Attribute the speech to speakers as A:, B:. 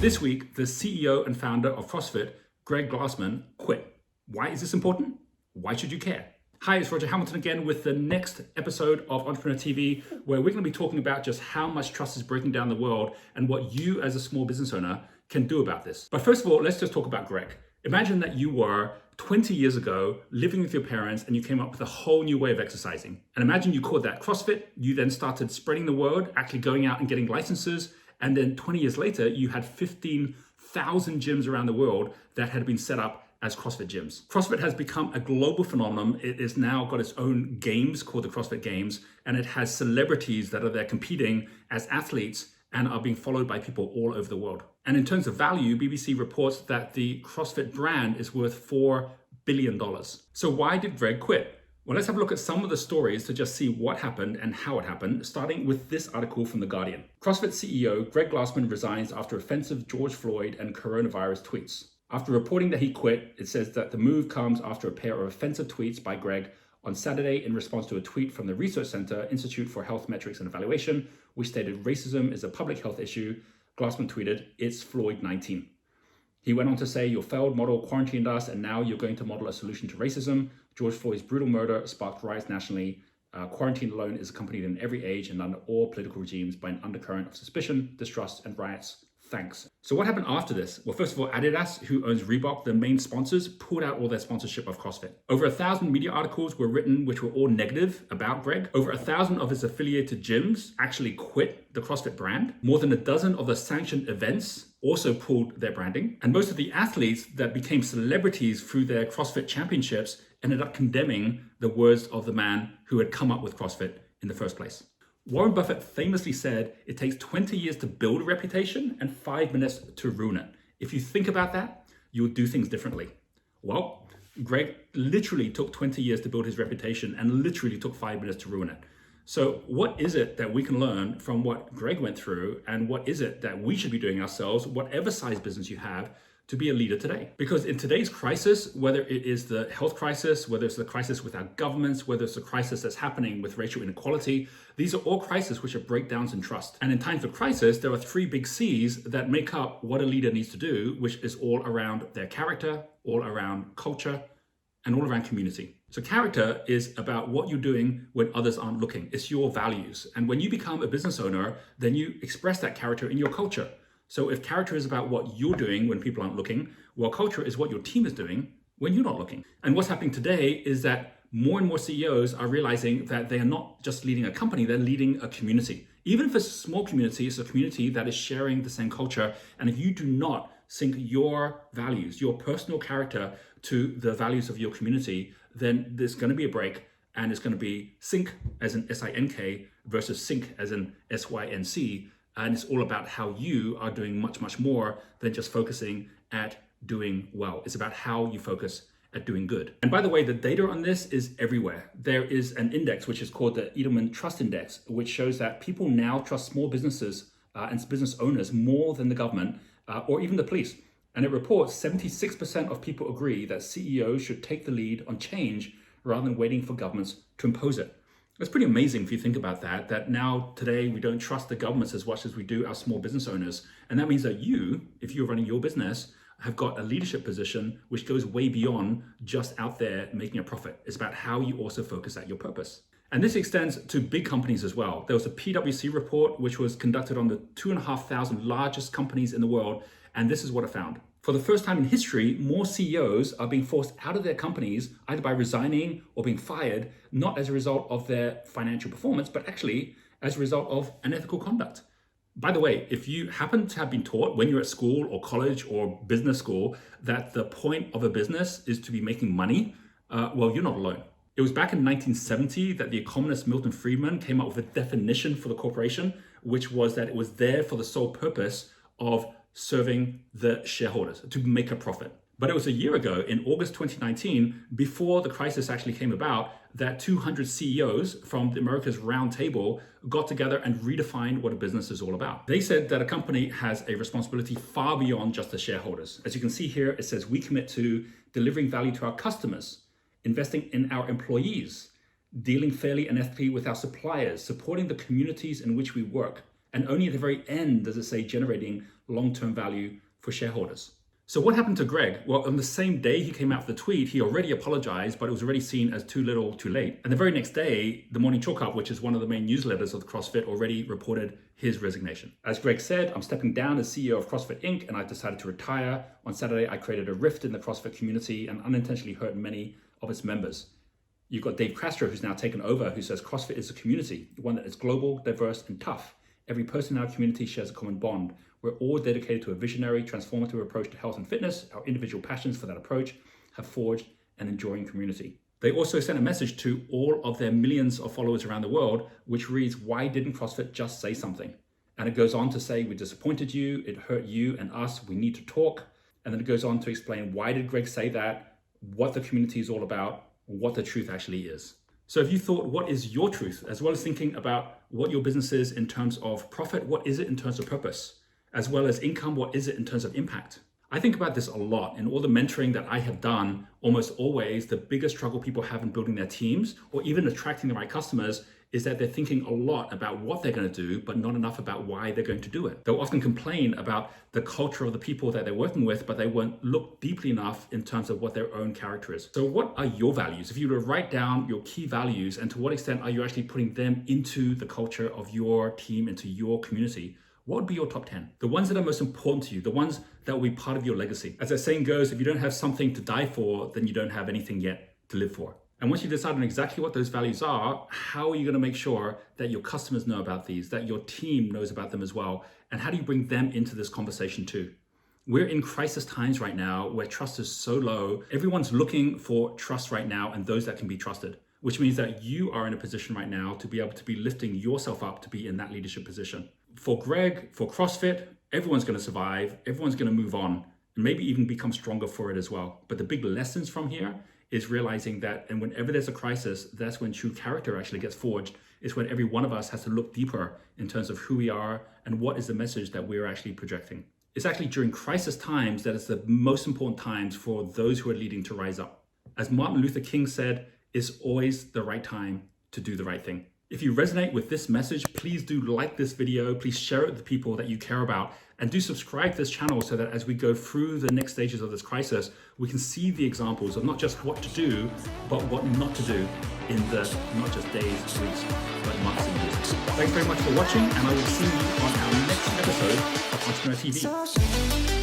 A: This week, the CEO and founder of CrossFit, Greg Glassman, quit. Why is this important? Why should you care? Hi, it's Roger Hamilton again with the next episode of Entrepreneur TV, where we're going to be talking about just how much trust is breaking down the world and what you as a small business owner can do about this. But first of all, let's just talk about Greg. Imagine that you were 20 years ago living with your parents and you came up with a whole new way of exercising. And imagine you called that CrossFit. You then started spreading the word, actually going out and getting licenses. And then 20 years later, you had 15,000 gyms around the world that had been set up as CrossFit gyms. CrossFit has become a global phenomenon. It has now got its own games called the CrossFit Games, and it has celebrities that are there competing as athletes and are being followed by people all over the world. And in terms of value, BBC reports that the CrossFit brand is worth $4 billion. So why did Greg quit? Well, let's have a look at some of the stories to just see what happened and how it happened, starting with this article from The Guardian. CrossFit CEO Greg Glassman resigns after offensive George Floyd and coronavirus tweets. After reporting that he quit, it says that the move comes after a pair of offensive tweets by Greg on Saturday in response to a tweet from the Research Center Institute for Health Metrics and Evaluation, which stated racism is a public health issue. Glassman tweeted, "It's Floyd 19. He went on to say, "Your failed model quarantined us, and now you're going to model a solution to racism. George Floyd's brutal murder sparked riots nationally. Quarantine alone is accompanied in every age and under all political regimes by an undercurrent of suspicion, distrust, and riots. Thanks." So what happened after this? Well, first of all, Adidas, who owns Reebok, the main sponsors, pulled out all their sponsorship of CrossFit. Over 1,000 media articles were written, which were all negative about Greg. Over 1,000 of his affiliated gyms actually quit the CrossFit brand. More than a dozen of the sanctioned events also pulled their branding. And most of the athletes that became celebrities through their CrossFit championships ended up condemning the words of the man who had come up with CrossFit in the first place. Warren Buffett famously said it takes 20 years to build a reputation and 5 minutes to ruin it. If you think about that, you'll do things differently. Well, Greg literally took 20 years to build his reputation and literally took 5 minutes to ruin it. So what is it that we can learn from what Greg went through, and what is it that we should be doing ourselves, whatever size business you have, to be a leader today? Because in today's crisis, whether it is the health crisis, whether it's the crisis with our governments, whether it's the crisis that's happening with racial inequality, these are all crises which are breakdowns in trust. And in times of crisis, there are 3 big C's that make up what a leader needs to do, which is all around their character, all around culture, and all around community. So character is about what you're doing when others aren't looking. It's your values. And when you become a business owner, then you express that character in your culture. So if character is about what you're doing when people aren't looking, well, culture is what your team is doing when you're not looking. And what's happening today is that more and more CEOs are realizing that they are not just leading a company, they're leading a community. Even if it's a small community, it's a community that is sharing the same culture. And if you do not sync your values, your personal character to the values of your community, then there's going to be a break, and it's going to be sync as in S-I-N-K versus sync as in S-Y-N-C. And it's all about how you are doing much, much more than just focusing at doing well. It's about how you focus at doing good. And by the way, the data on this is everywhere. There is an index which is called the Edelman Trust Index, which shows that people now trust small businesses and business owners more than the government or even the police. And it reports 76% of people agree that CEOs should take the lead on change rather than waiting for governments to impose it. It's pretty amazing if you think about that now today we don't trust the governments as much as we do our small business owners. And that means that you, if you're running your business, have got a leadership position which goes way beyond just out there making a profit. It's about how you also focus at your purpose. And this extends to big companies as well. There was a PWC report which was conducted on the 2,500 largest companies in the world. And this is what it found. For the first time in history, more CEOs are being forced out of their companies, either by resigning or being fired, not as a result of their financial performance, but actually as a result of unethical conduct. By the way, if you happen to have been taught when you're at school or college or business school that the point of a business is to be making money, well, you're not alone. It was back in 1970 that the economist Milton Friedman came up with a definition for the corporation, which was that it was there for the sole purpose of serving the shareholders, to make a profit. But it was a year ago, in August 2019, before the crisis actually came about, that 200 CEOs from America's round table got together and redefined what a business is all about. They said that a company has a responsibility far beyond just the shareholders. As you can see here, it says we commit to delivering value to our customers, investing in our employees, dealing fairly and ethically with our suppliers, supporting the communities in which we work, And only at the very end does it say generating long-term value for shareholders. So what happened to Greg? Well, on the same day he came out with the tweet, he already apologized, but it was already seen as too little, too late. And the very next day, the Morning Chalk Up, which is one of the main newsletters of CrossFit, already reported his resignation. As Greg said, I'm stepping down as CEO of CrossFit Inc. and I've decided to retire. On Saturday, I created a rift in the CrossFit community and unintentionally hurt many of its members. You've got Dave Castro, who's now taken over, who says CrossFit is a community, one that is global, diverse, and tough. Every person in our community shares a common bond. We're all dedicated to a visionary, transformative approach to health and fitness. Our individual passions for that approach have forged an enduring community. They also sent a message to all of their millions of followers around the world, which reads, why didn't CrossFit just say something? And it goes on to say, we disappointed you, it hurt you and us, we need to talk. And then it goes on to explain, why did Greg say that, what the community is all about, what the truth actually is. So if you thought, what is your truth? As well as thinking about what your business is in terms of profit, what is it in terms of purpose? As well as income, what is it in terms of impact? I think about this a lot in all the mentoring that I have done. Almost always the biggest struggle people have in building their teams or even attracting the right customers is that they're thinking a lot about what they're going to do, but not enough about why they're going to do it. They'll often complain about the culture of the people that they're working with, but they won't look deeply enough in terms of what their own character is. So what are your values? If you were to write down your key values and to what extent are you actually putting them into the culture of your team, into your community, what would be your top 10? The ones that are most important to you, the ones that will be part of your legacy. As that saying goes, if you don't have something to die for, then you don't have anything yet to live for. And once you decide on exactly what those values are, how are you going to make sure that your customers know about these, that your team knows about them as well? And how do you bring them into this conversation too? We're in crisis times right now where trust is so low. Everyone's looking for trust right now and those that can be trusted, which means that you are in a position right now to be able to be lifting yourself up to be in that leadership position. For Greg, for CrossFit, everyone's going to survive, everyone's going to move on, and maybe even become stronger for it as well. But the big lessons from here is realizing that, and whenever there's a crisis, that's when true character actually gets forged. It's when every one of us has to look deeper in terms of who we are and what is the message that we're actually projecting. It's actually during crisis times that it's the most important times for those who are leading to rise up. As Martin Luther King said, it's always the right time to do the right thing. If you resonate with this message, please do like this video, please share it with the people that you care about, and do subscribe to this channel so that as we go through the next stages of this crisis, we can see the examples of not just what to do, but what not to do in the not just days, weeks, but months and years. Thanks very much for watching, and I will see you on our next episode of Entrepreneur TV.